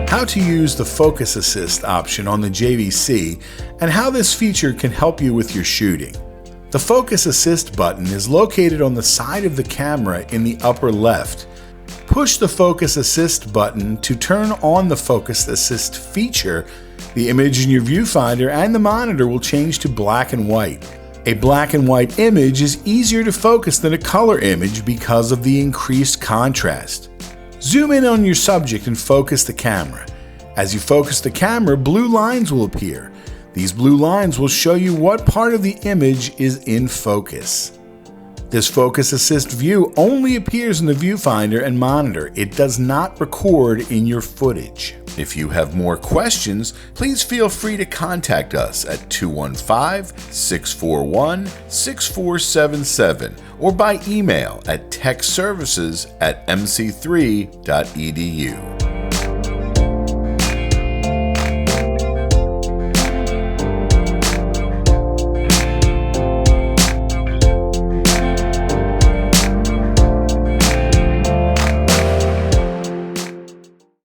how to use the Focus Assist option on the JVC, and how this feature can help you with your shooting. The Focus Assist button is located on the side of the camera in the upper left. Push the Focus Assist button to turn on the Focus Assist feature. The image in your viewfinder and the monitor will change to black and white. A black and white image is easier to focus than a color image because of the increased contrast. Zoom in on your subject and focus the camera. As you focus the camera, blue lines will appear. These blue lines will show you what part of the image is in focus. This Focus Assist view only appears in the viewfinder and monitor. It does not record in your footage. If you have more questions, please feel free to contact us at 215-641-6477 or by email at techservices@mc3.edu.